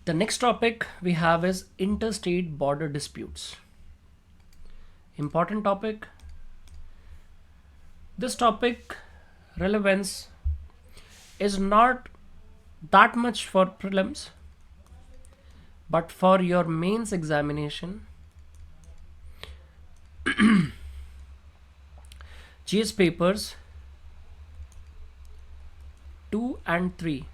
The next topic we have is interstate border disputes. Important topic. This topic relevance is not that much for prelims, but for your mains examination, GS papers 2 and 3,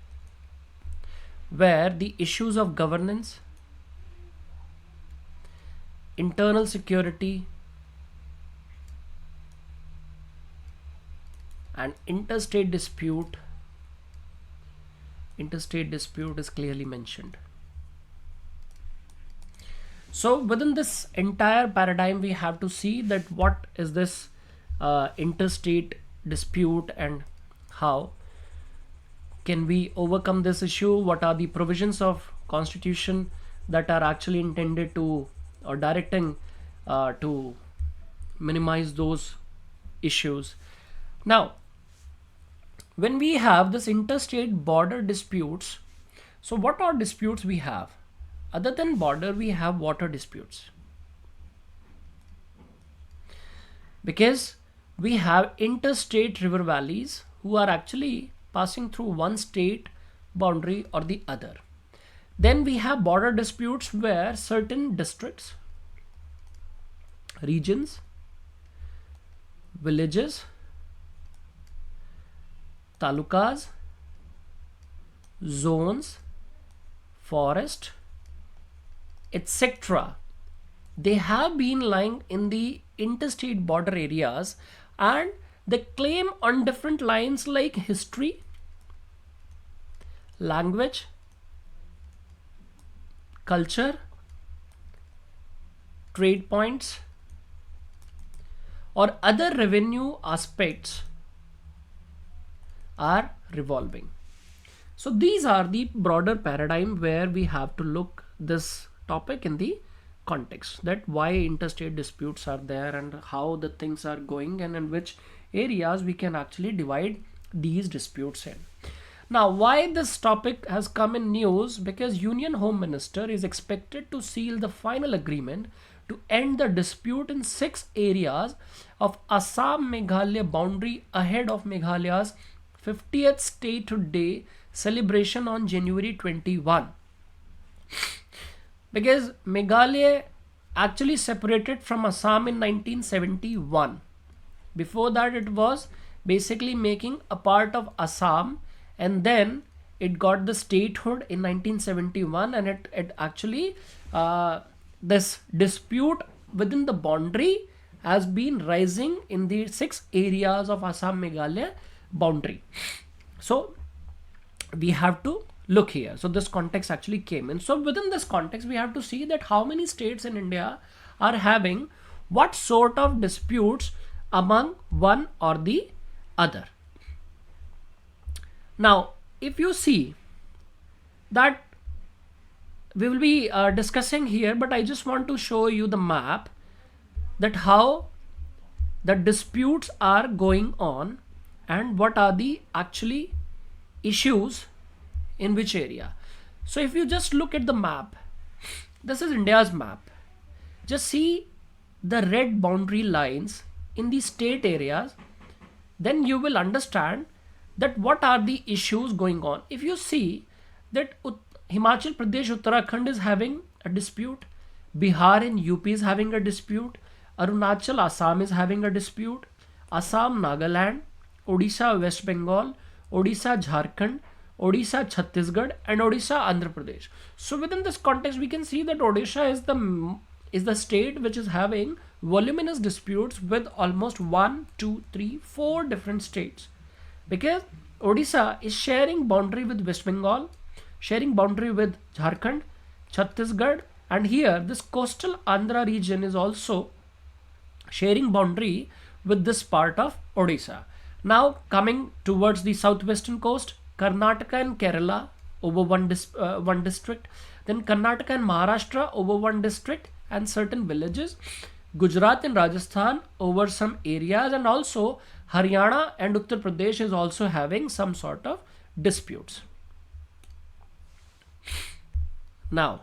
where the issues of governance, internal security, and interstate dispute is clearly mentioned. So within this entire paradigm, we have to see that what is this interstate dispute and how can we overcome this issue, what are the provisions of constitution that are actually intended to or directing to minimize those issues. Now when we have this interstate border disputes, so what are disputes we have? Other than border, we have water disputes, because we have interstate river valleys who are actually passing through one state boundary or the other. Then we have border disputes where certain districts, regions, villages, talukas, zones, forest, etc., they have been lying in the interstate border areas, and they claim on different lines like history, language, culture, trade points, or other revenue aspects are revolving. So these are the broader paradigm where we have to look this topic in the context, that why interstate disputes are there and how the things are going and in which areas we can actually divide these disputes in. Now why this topic has come in news? Because Union Home Minister is expected to seal the final agreement to end the dispute in 6 areas of Assam Meghalaya boundary ahead of Meghalaya's 50th State Day celebration on January 21. Because Meghalaya actually separated from Assam in 1971. Before that it was basically making a part of Assam, and then it got the statehood in 1971, and it actually this dispute within the boundary has been rising in the 6 areas of Assam Meghalaya boundary. So we have to look here. So this context actually came in. So within this context, we have to see that how many states in India are having what sort of disputes among one or the other. Now, if you see that we will be discussing here, but I just want to show you the map, that how the disputes are going on and what are the actually issues in which area. So if you just look at the map, this is India's map. Just see the red boundary lines in the state areas, then you will understand that what are the issues going on. If you see that Himachal Pradesh, Uttarakhand is having a dispute, Bihar and UP is having a dispute, Arunachal, Assam is having a dispute, Assam, Nagaland, Odisha, West Bengal, Odisha, Jharkhand, Odisha, Chhattisgarh, and Odisha, Andhra Pradesh. So within this context, we can see that Odisha is the state which is having voluminous disputes with almost 1, 2, 3, 4 different states, because Odisha is sharing boundary with West Bengal, sharing boundary with Jharkhand, Chhattisgarh, and here this coastal Andhra region is also sharing boundary with this part of Odisha. Now coming towards the southwestern coast, Karnataka and Kerala over one district, then Karnataka and Maharashtra over one district and certain villages, Gujarat and Rajasthan over some areas, and also Haryana and Uttar Pradesh is also having some sort of disputes. Now,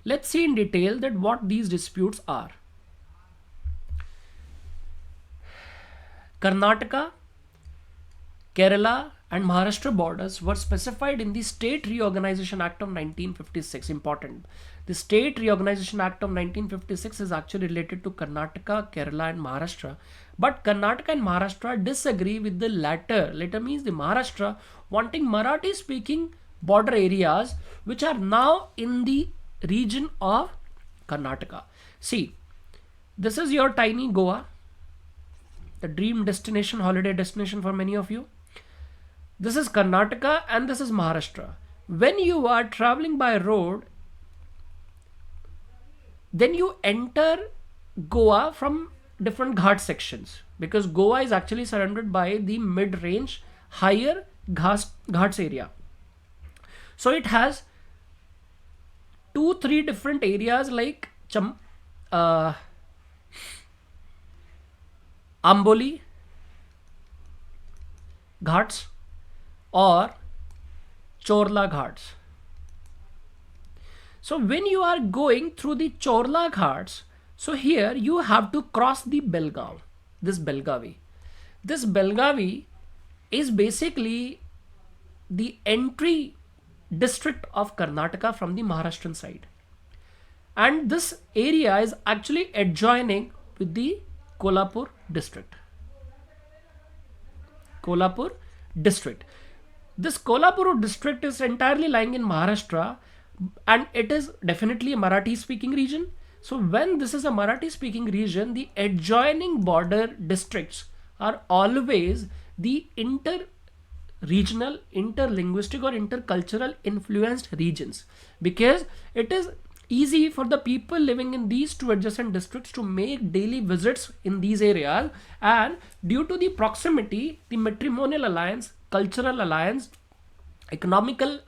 let's see in detail that what these disputes are. Karnataka, Kerala and Maharashtra borders were specified in the State Reorganization Act of 1956. Important. The State Reorganization Act of 1956 is actually related to Karnataka, Kerala and Maharashtra. But Karnataka and Maharashtra disagree with the latter. Latter means the Maharashtra wanting Marathi speaking border areas which are now in the region of Karnataka. See, this is your tiny Goa, the dream destination, holiday destination for many of you. This is Karnataka and this is Maharashtra. When you are traveling by road, then you enter Goa from different ghat sections, because Goa is actually surrounded by the mid-range higher ghats area. So it has 2-3 different areas like Amboli Ghats or Chorla Ghats. So when you are going through the Chorla Ghats, so here you have to cross the Belgaum, this Belgavi. This Belgavi is basically the entry district of Karnataka from the Maharashtrian side. And this area is actually adjoining with the Kolhapur district. Kolhapur district. This Kolhapur district is entirely lying in Maharashtra and it is definitely a Marathi speaking region. So when this is a Marathi speaking region, the adjoining border districts are always the inter-regional, inter-linguistic or intercultural influenced regions, because it is easy for the people living in these two adjacent districts to make daily visits in these areas, and due to the proximity, the matrimonial alliance, cultural alliance, economical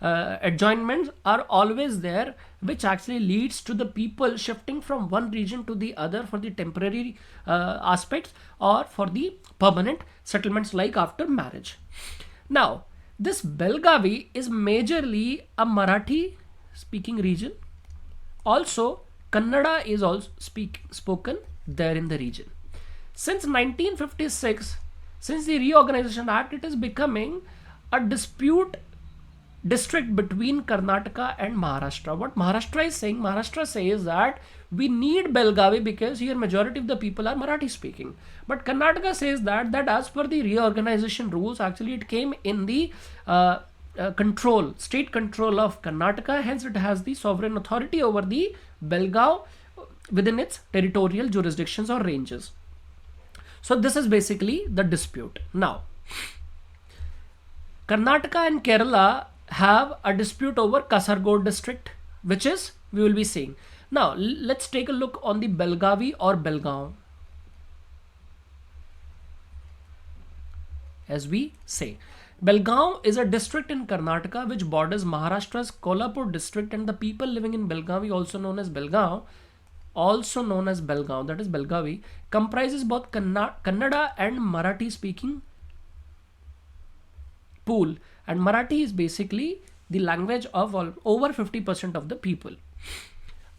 adjoinments are always there, which actually leads to the people shifting from one region to the other for the temporary aspects or for the permanent settlements like after marriage. Now, this Belgavi is majorly a Marathi speaking region. Also, Kannada is also spoken there in the region. Since 1956, since the Reorganization Act, it is becoming a dispute district between Karnataka and Maharashtra. What Maharashtra is saying, Maharashtra says that we need Belgavi because here majority of the people are Marathi speaking. But Karnataka says that as per the reorganization rules, actually it came in the state control of Karnataka, hence it has the sovereign authority over the Belgaum within its territorial jurisdictions or ranges. So this is basically the dispute. Now, Karnataka and Kerala have a dispute over Kasaragod district, which is we will be seeing. Now let's take a look on the Belgavi or Belgaum, as we say. Belgaum is a district in Karnataka which borders Maharashtra's Kolhapur district, and the people living in Belgavi, also known as Belgaum, that is Belgavi, comprises both Kannada and Marathi speaking pool, and Marathi is basically the language of over 50% of the people.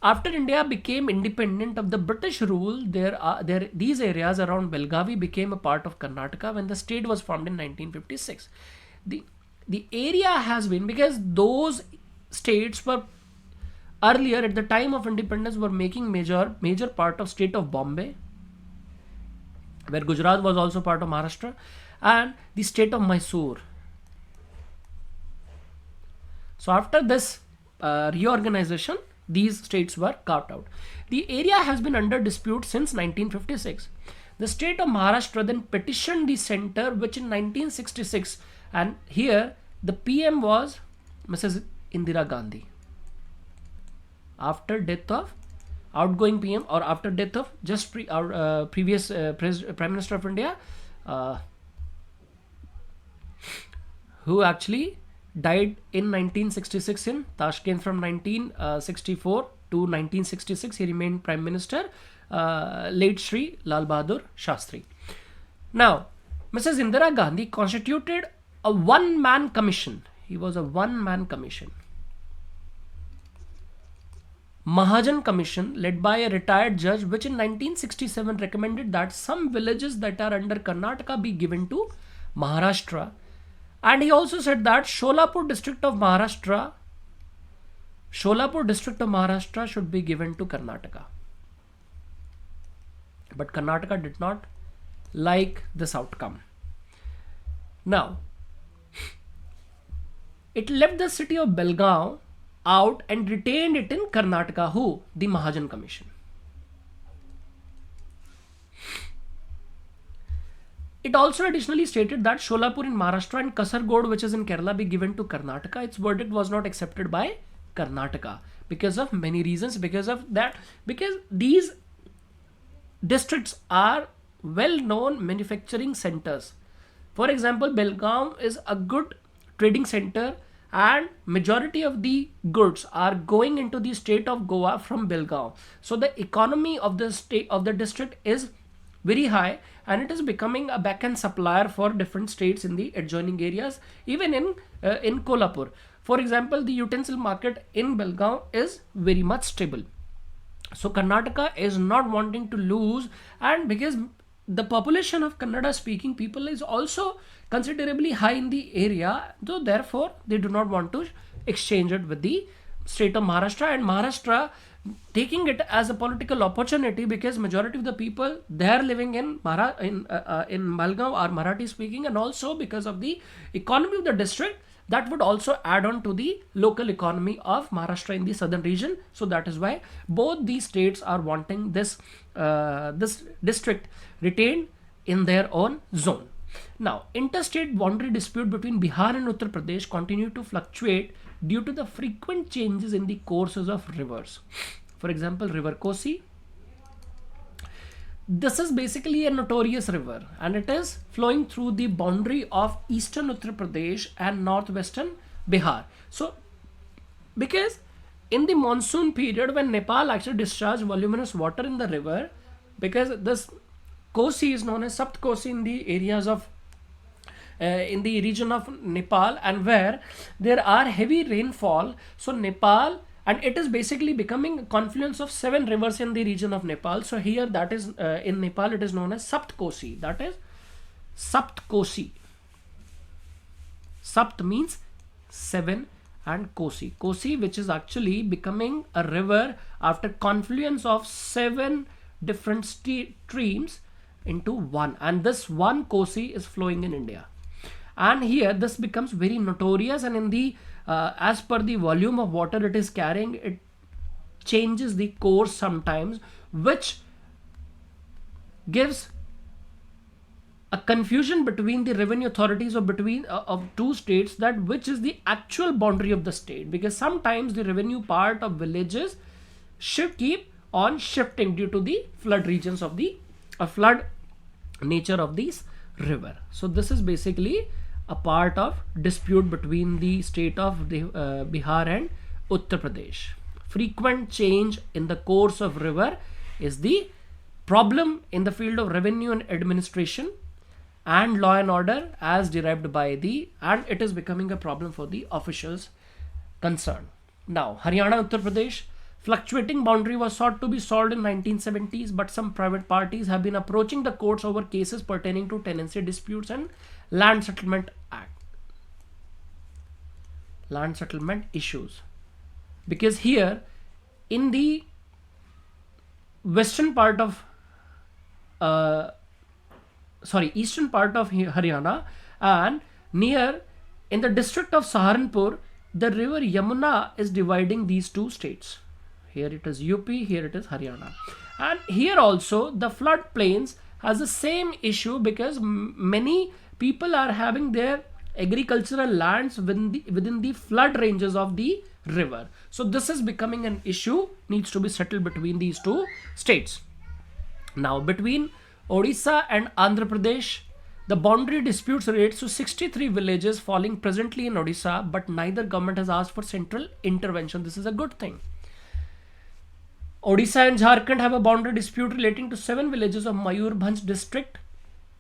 After India became independent of the British rule, these areas around Belgavi became a part of Karnataka when the state was formed in 1956. The area has been, because those states were earlier at the time of independence were making major part of state of Bombay, where Gujarat was also part of Maharashtra, and the state of Mysore. So after this reorganization, these states were carved out. The area has been under dispute since 1956. The state of Maharashtra then petitioned the center, which in 1966, and here the PM was Mrs. Indira Gandhi. After death of outgoing PM, or after death of previous Prime Minister of India, who actually died in 1966 in Tashkent. From 1964 to 1966 he remained Prime Minister, late Shri Lal Bahadur Shastri. Now, Mrs. Indira Gandhi constituted a one-man commission. He was a one-man commission. Mahajan Commission led by a retired judge, which in 1967 recommended that some villages that are under Karnataka be given to Maharashtra. And he also said that Sholapur district of Maharashtra should be given to Karnataka. But Karnataka did not like this outcome. Now, it left the city of Belgaum out and retained it in Karnataka. Who? The Mahajan Commission. It also additionally stated that Sholapur in Maharashtra and Kasargod, which is in Kerala, be given to Karnataka. Its verdict was not accepted by Karnataka because of many reasons. Because these districts are well-known manufacturing centers. For example, Belgaum is a good trading center, and majority of the goods are going into the state of Goa from Belgaum. So the economy of the state of the district is very high, and it is becoming a back-end supplier for different states in the adjoining areas, even in Kolhapur. For example, the utensil market in Belgaum is very much stable. So Karnataka is not wanting to lose, and because the population of Kannada speaking people is also considerably high in the area, so therefore they do not want to exchange it with the state of Maharashtra, and Maharashtra taking it as a political opportunity because majority of the people there living in Belgaum are Marathi speaking, and also because of the economy of the district that would also add on to the local economy of Maharashtra in the southern region. So that is why both these states are wanting this district retained in their own zone. Now, interstate boundary dispute between Bihar and Uttar Pradesh continue to fluctuate due to the frequent changes in the courses of rivers. For example, River Kosi. This is basically a notorious river, and it is flowing through the boundary of eastern Uttar Pradesh and northwestern Bihar. So, because in the monsoon period when Nepal actually discharged voluminous water in the river, because this Kosi is known as Sapt Kosi in the areas of in the region of Nepal, and where there are heavy rainfall, so Nepal, and it is basically becoming a confluence of 7 rivers in the region of Nepal. So here that is in Nepal it is known as Sapt Kosi. That is Sapt Kosi. Sapt means 7 and Kosi, which is actually becoming a river after confluence of 7 different streams into one, and this one Kosi is flowing in India. And here this becomes very notorious, and in the as per the volume of water it is carrying, it changes the course sometimes, which gives a confusion between the revenue authorities of two states, that which is the actual boundary of the state, because sometimes the revenue part of villages should keep on shifting due to the flood regions of the flood nature of this river. So this is basically a part of dispute between the state of the Bihar and Uttar Pradesh. Frequent change in the course of river is the problem in the field of revenue and administration and law and order as derived by and it is becoming a problem for the officials concerned. Now, Haryana, Uttar Pradesh, fluctuating boundary was sought to be solved in 1970s, but some private parties have been approaching the courts over cases pertaining to tenancy disputes and land settlement issues. Because here in the eastern part of Haryana, and near in the district of Saharanpur, the river Yamuna is dividing these two states. Here it is UP, here it is Haryana. And here also the flood plains has the same issue, because many people are having their agricultural lands within the flood ranges of the river. So this is becoming an issue, needs to be settled between these two states. Now, between Odisha and Andhra Pradesh, the boundary disputes relates to 63 villages falling presently in Odisha, but neither government has asked for central intervention. This is a good thing. Odisha and Jharkhand have a boundary dispute relating to 7 villages of Mayurbhanj district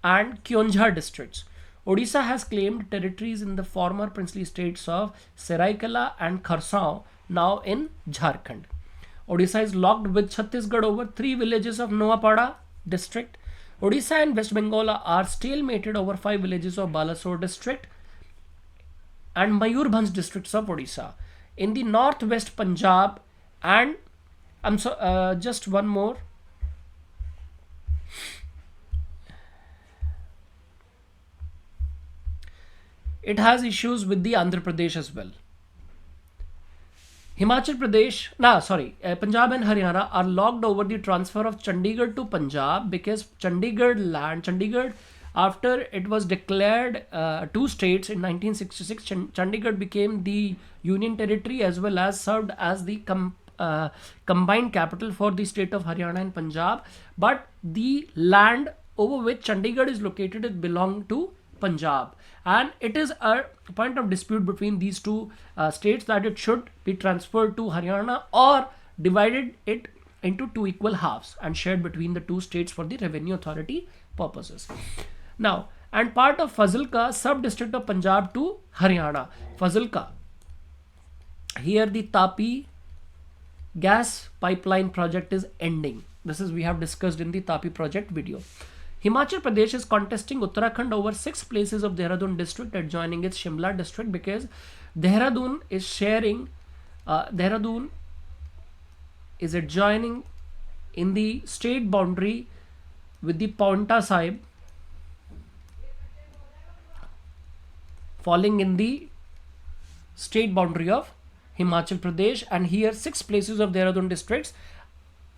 and Keonjhar districts. Odisha has claimed territories in the former princely states of Seraikela and Kharsaon, now in Jharkhand. Odisha is locked with Chhattisgarh over 3 villages of Noapada district. Odisha and West Bengal are stalemated over 5 villages of Balasore district and Mayurbhanj districts of Odisha. In the northwest Punjab and just one more. It has issues with the Andhra Pradesh as well. Himachal Pradesh, Punjab and Haryana are locked over the transfer of Chandigarh to Punjab because Chandigarh, after it was declared two states in 1966, Chandigarh became the union territory as well as served as the combined capital for the state of Haryana and Punjab. But the land over which Chandigarh is located, it belonged to Punjab, and it is a point of dispute between these two states that it should be transferred to Haryana or divided it into two equal halves and shared between the two states for the revenue authority purposes. Now, and part of Fazilka sub-district of Punjab to Haryana. Fazilka, here the Tapi gas pipeline project is ending. This is we have discussed in the Tapi project video. Himachal Pradesh is contesting Uttarakhand over 6 places of Dehradun district adjoining its Shimla district because Dehradun is sharing, Dehradun is adjoining in the state boundary with the Paonta Sahib, falling in the state boundary of Himachal Pradesh, and here 6 places of Dehradun districts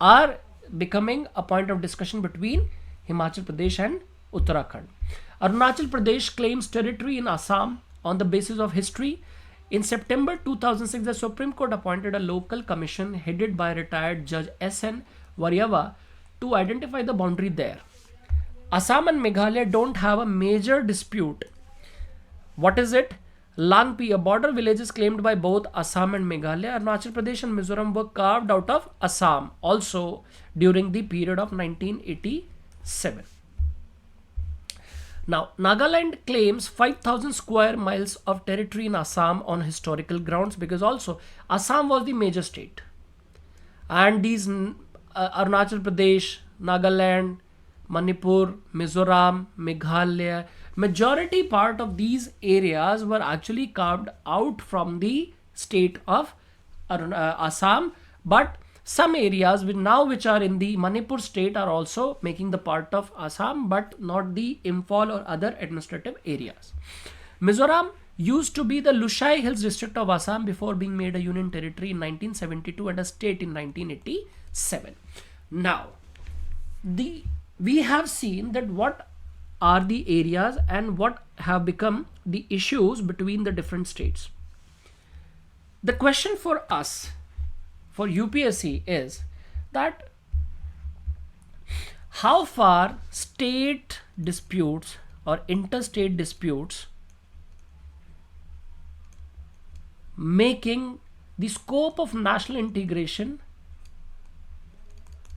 are becoming a point of discussion between Himachal Pradesh and Uttarakhand. Arunachal Pradesh claims territory in Assam on the basis of history. In September 2006, the Supreme Court appointed a local commission headed by retired Judge S.N. Varyava to identify the boundary there. Assam and Meghalaya don't have a major dispute. What is it? Langpi, a border village, is claimed by both Assam and Meghalaya. Arunachal Pradesh and Mizoram were carved out of Assam also during the period of 1987. Now, Nagaland claims 5,000 square miles of territory in Assam on historical grounds because also Assam was the major state. And these Arunachal Pradesh, Nagaland, Manipur, Mizoram, Meghalaya, majority part of these areas were actually carved out from the state of Assam, but some areas which are in the Manipur state are also making the part of Assam, but not the Imphal or other administrative areas. Mizoram used to be the Lushai Hills district of Assam before being made a union territory in 1972 and a state in 1987. Now, we have seen that what are the areas and what have become the issues between the different states. The question for us, for UPSC, is that how far state disputes or interstate disputes making the scope of national integration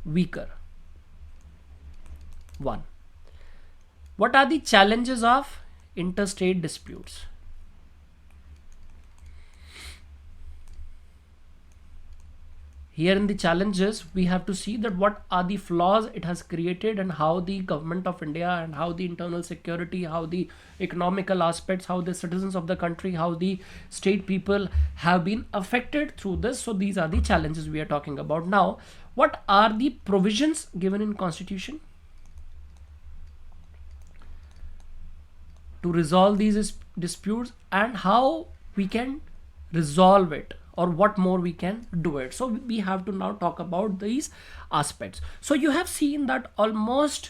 weaker. 1. What are the challenges of interstate disputes? Here in the challenges, we have to see that what are the flaws it has created and how the government of India and how the internal security, how the economical aspects, how the citizens of the country, how the state people have been affected through this. So these are the challenges we are talking about. Now, what are the provisions given in Constitution to resolve these disputes and how we can resolve it, or what more we can do it? So we have to now talk about these aspects. So you have seen that almost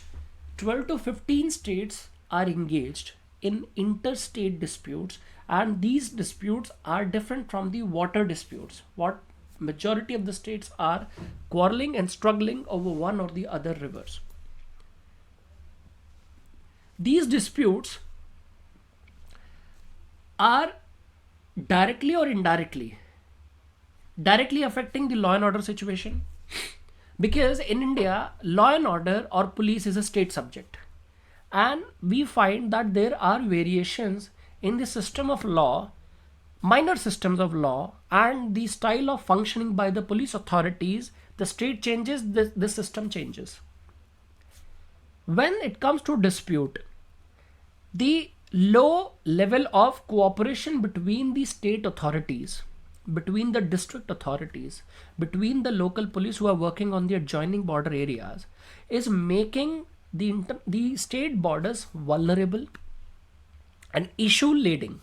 12 to 15 states are engaged in interstate disputes, and these disputes are different from the water disputes. What majority of the states are quarreling and struggling over one or the other rivers. These disputes are directly or indirectly affecting the law and order situation, because in India, law and order or police is a state subject, and we find that there are variations in the system of law minor systems of law and the style of functioning by the police authorities, the state changes, the system changes. When it comes to dispute, the low level of cooperation between the state authorities, between the district authorities, between the local police who are working on the adjoining border areas is making the state borders vulnerable and issue laden.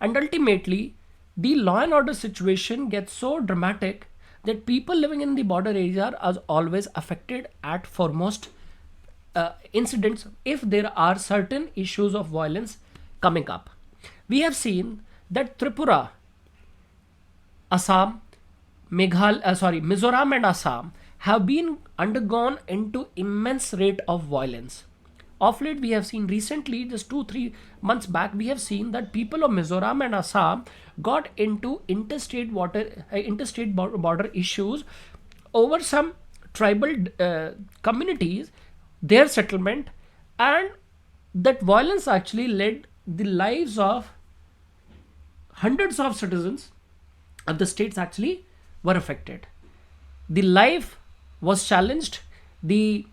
And ultimately, the law and order situation gets so dramatic that people living in the border area are always affected at foremost incidents if there are certain issues of violence coming up. We have seen that Tripura, Assam, Mizoram and Assam have been undergone into immense rate of violence. Of late, we have seen recently, just 2-3 months back, we have seen that people of Mizoram and Assam got into interstate border issues over some tribal communities, their settlement, and that violence actually led the lives of hundreds of citizens of the states actually were affected. The life was challenged, the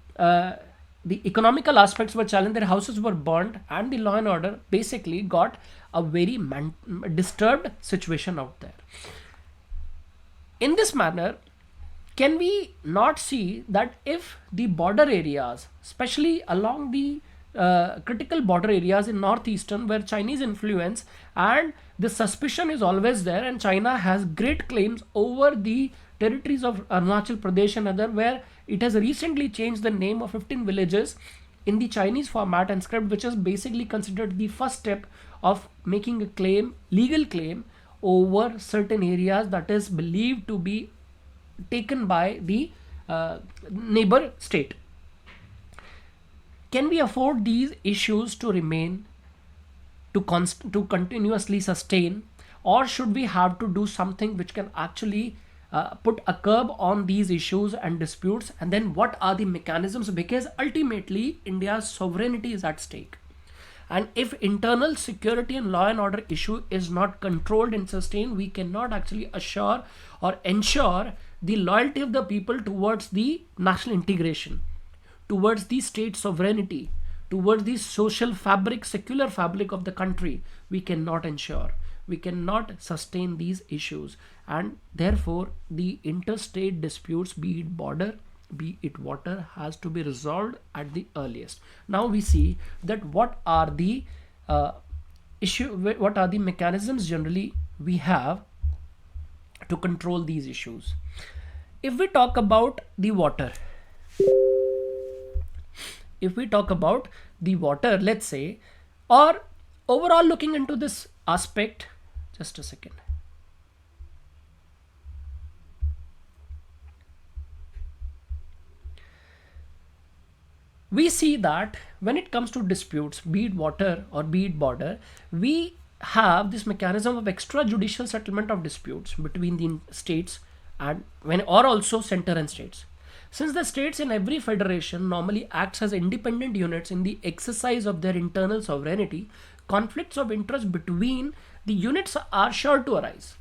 economical aspects were challenged, their houses were burned, and the law and order basically got a very disturbed situation out there. In this manner, can we not see that if the border areas, especially along the critical border areas in northeastern where Chinese influence and the suspicion is always there, and China has great claims over the territories of Arunachal Pradesh and other, where it has recently changed the name of 15 villages in the Chinese format and script, which is basically considered the first step of making a claim, legal claim over certain areas that is believed to be taken by the neighbor state. Can we afford these issues to remain, to continuously sustain, or should we have to do something which can actually put a curb on these issues and disputes? And then what are the mechanisms, because ultimately India's sovereignty is at stake, and if internal security and law and order issue is not controlled and sustained, we cannot actually assure or ensure the loyalty of the people towards the national integration, towards the state sovereignty, towards the social fabric, secular fabric of the country. We cannot ensure, we cannot sustain these issues, and therefore the interstate disputes, be it border, be it water, has to be resolved at the earliest. Now we see that what are the what are the mechanisms generally we have to control these issues. If we talk about the water, let's say, or overall looking into this aspect, just a second. We see that when it comes to disputes, be it water or be it border, we have this mechanism of extrajudicial settlement of disputes between the states and or also center and states. Since the states in every federation normally acts as independent units in the exercise of their internal sovereignty, conflicts of interest between the units are sure to arise,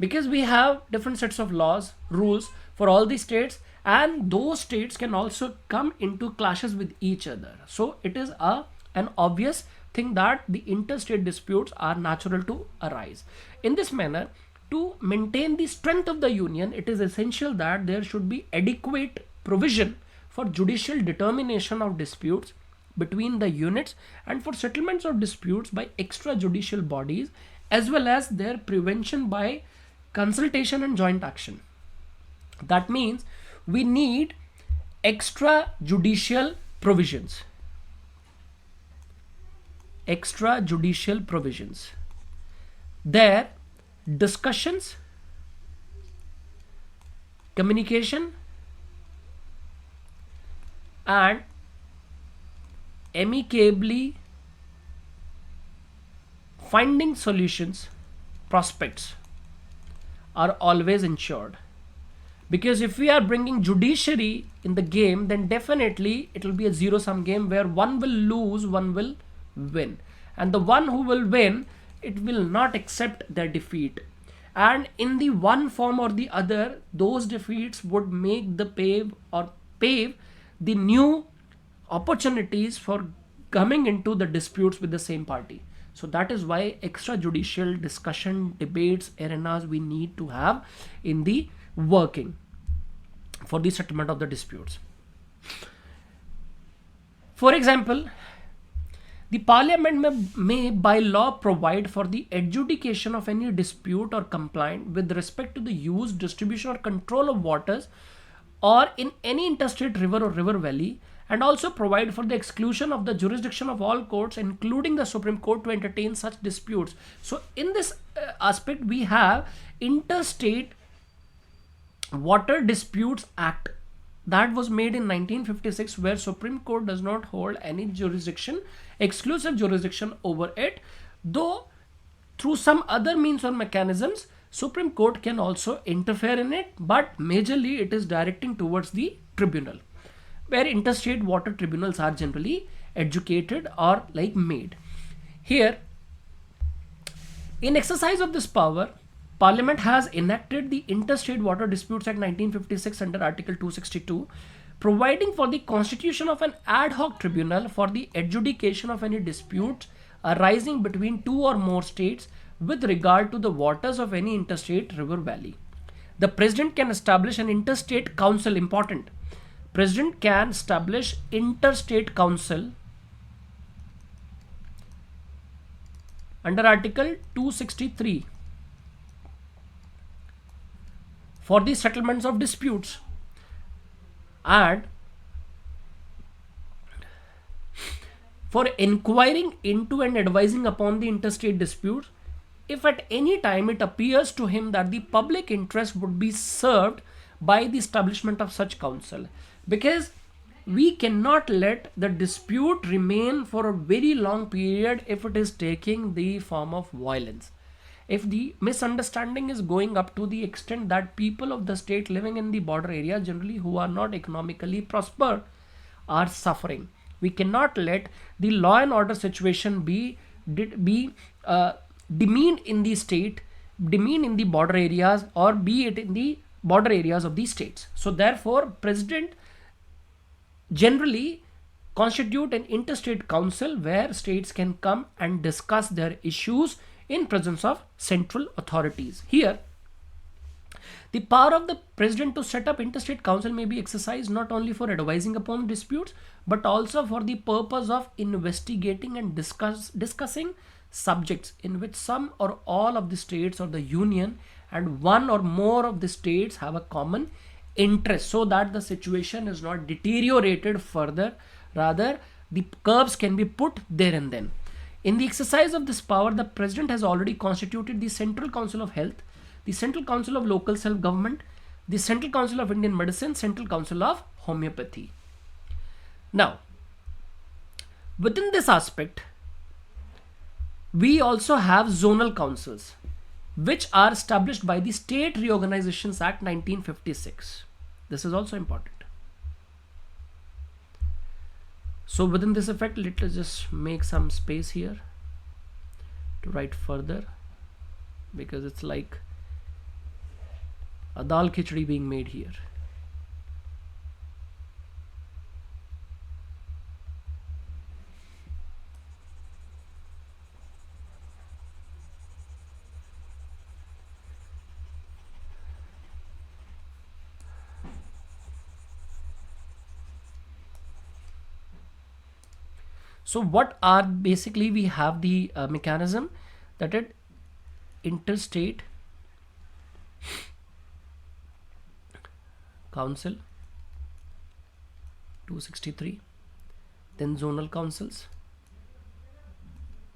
because we have different sets of laws, rules for all the states, and those states can also come into clashes with each other. So it is an obvious thing that the interstate disputes are natural to arise. In this manner, to maintain the strength of the union, it is essential that there should be adequate provision for judicial determination of disputes between the units and for settlements of disputes by extrajudicial bodies, as well as their prevention by consultation and joint action. That means we need extrajudicial provisions. Extrajudicial provisions. Their discussions, communication, and amicably finding solutions prospects are always ensured. Because if we are bringing judiciary in the game, then definitely it will be a zero-sum game where one will lose, one will win. And the one who will win it will not accept their defeat, and in the one form or the other, those defeats would make the pave the new opportunities for coming into the disputes with the same party. So that is why extrajudicial discussion, debates, arenas we need to have in the working for the settlement of the disputes. For example, the parliament may by law provide for the adjudication of any dispute or complaint with respect to the use, distribution or control of waters or in any interstate river or river valley, and also provide for the exclusion of the jurisdiction of all courts, including the Supreme Court, to entertain such disputes. So in this aspect, we have Interstate Water Disputes Act that was made in 1956, where Supreme Court does not hold any jurisdiction, exclusive jurisdiction over it, though through some other means or mechanisms Supreme Court can also interfere in it, but majorly it is directing towards the tribunal, where interstate water tribunals are generally educated or like made. Here, in exercise of this power, Parliament has enacted the Interstate Water Disputes Act 1956 under Article 262, providing for the constitution of an ad hoc tribunal for the adjudication of any disputes arising between two or more states with regard to the waters of any interstate river valley. The President can establish an interstate council, important. President can establish interstate council under Article 263 for the settlements of disputes, and for inquiring into and advising upon the interstate disputes if at any time it appears to him that the public interest would be served by the establishment of such council. Because we cannot let the dispute remain for a very long period if it is taking the form of violence. If the misunderstanding is going up to the extent that people of the state living in the border area, generally who are not economically prosper, are suffering, we cannot let the law and order situation be demeaned in the state, demeaned in the border areas, or be it in the border areas of the states. So therefore, President generally constitute an interstate council where states can come and discuss their issues in presence of central authorities. Here, the power of the President to set up interstate council may be exercised not only for advising upon disputes, but also for the purpose of investigating and discussing subjects in which some or all of the states or the union and one or more of the states have a common interest, so that the situation is not deteriorated further, rather the curbs can be put there and then. In the exercise of this power, the President has already constituted the Central Council of Health, the Central Council of Local Self-Government, the Central Council of Indian Medicine, Central Council of Homeopathy. Now, within this aspect, we also have zonal councils, which are established by the State Reorganizations Act 1956. This is also important. So within this effect, let us just make some space here to write further, because it's like a dal khichdi being made here. So what are basically, we have the mechanism that it interstate council 263, then zonal councils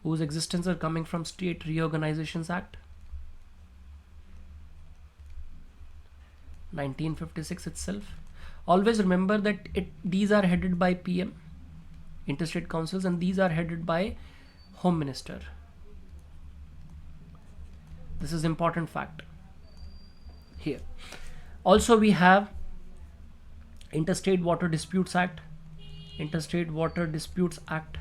whose existence are coming from State Reorganizations Act 1956 itself. Always remember that these are headed by PM, interstate councils, and these are headed by Home Minister. This is important fact here. Also we have Interstate Water Disputes Act, Interstate Water Disputes Act,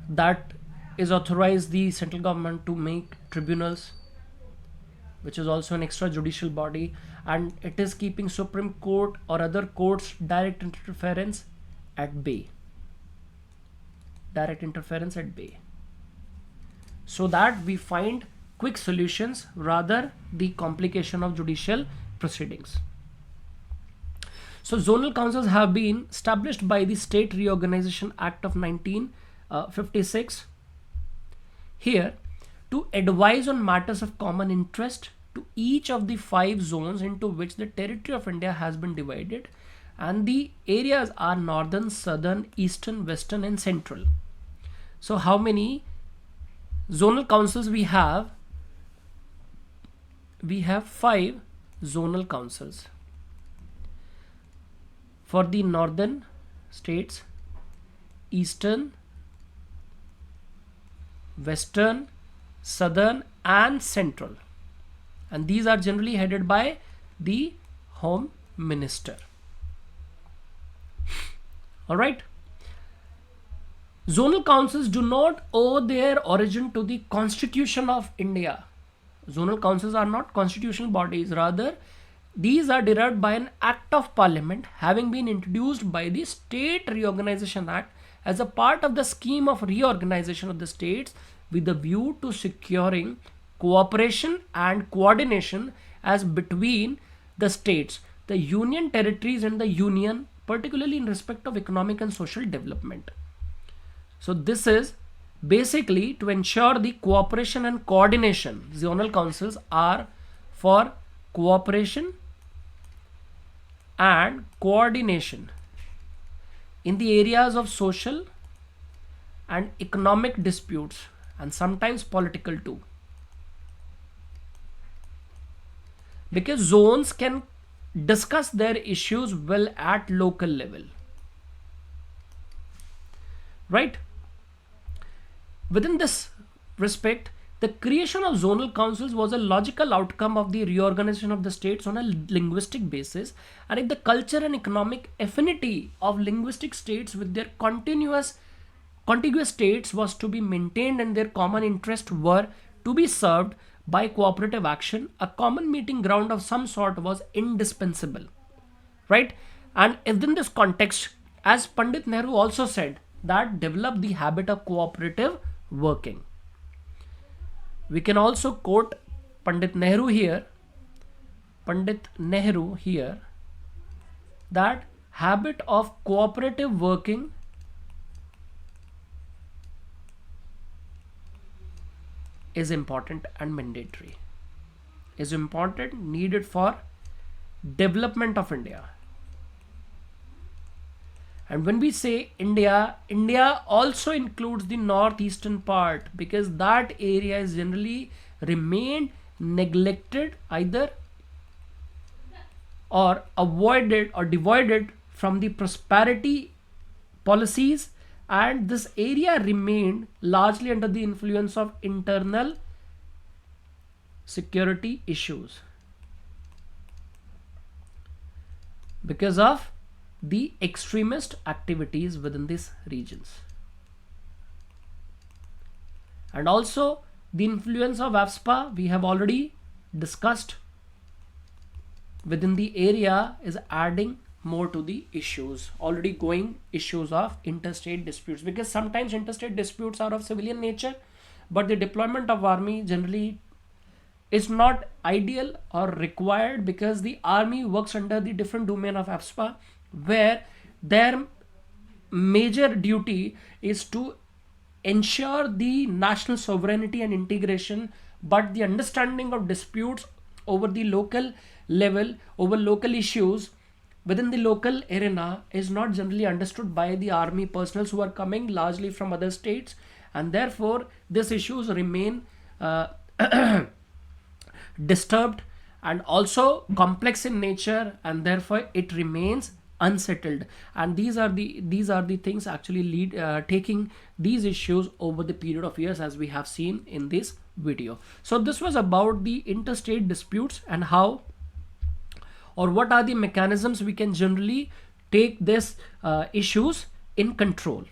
that is authorized the central government to make tribunals, which is also an extrajudicial body, and it is keeping Supreme Court or other courts direct interference at bay. Direct interference at bay. So that we find quick solutions rather the complication of judicial proceedings. So zonal councils have been established by the State Reorganization Act of 1956 here to advise on matters of common interest to each of the 5 zones into which the territory of India has been divided, and the areas are northern, southern, eastern, western and central. So how many zonal councils we have? We have 5 zonal councils for the northern states, eastern, western, southern and central, and these are generally headed by the Home Minister. All right. Zonal councils do not owe their origin to the Constitution of India. Zonal councils are not constitutional bodies, rather these are derived by an act of parliament having been introduced by the State Reorganization Act as a part of the scheme of reorganization of the states with a view to securing cooperation and coordination as between the states, the union territories and the union, particularly in respect of economic and social development. So this is basically to ensure the cooperation and coordination. Zonal councils are for cooperation and coordination in the areas of social and economic disputes and sometimes political too. Because zones can discuss their issues well at local level. Right? Within this respect, the creation of zonal councils was a logical outcome of the reorganization of the states on a linguistic basis, and if the culture and economic affinity of linguistic states with their contiguous states was to be maintained and their common interests were to be served by cooperative action, a common meeting ground of some sort was indispensable. Right? And within this context, as Pandit Nehru also said, that develop the habit of cooperative working. We can also quote Pandit Nehru here, that habit of cooperative working is important and mandatory, is important, needed for development of India. And when we say India, India also includes the northeastern part, because that area is generally remained neglected either or avoided or divided from the prosperity policies, and this area remained largely under the influence of internal security issues because of the extremist activities within these regions. And also the influence of AFSPA we have already discussed within the area is adding more to the issues, already going issues of interstate disputes, because sometimes interstate disputes are of civilian nature, but the deployment of army generally is not ideal or required, because the army works under the different domain of AFSPA, where their major duty is to ensure the national sovereignty and integration, but the understanding of disputes over the local level, over local issues within the local arena is not generally understood by the army personnel who are coming largely from other states, and therefore these issues remain disturbed and also complex in nature, and therefore it remains unsettled. And these are the things actually taking these issues over the period of years, as we have seen in this video. So this was about the interstate disputes and how or what are the mechanisms we can generally take these issues in control.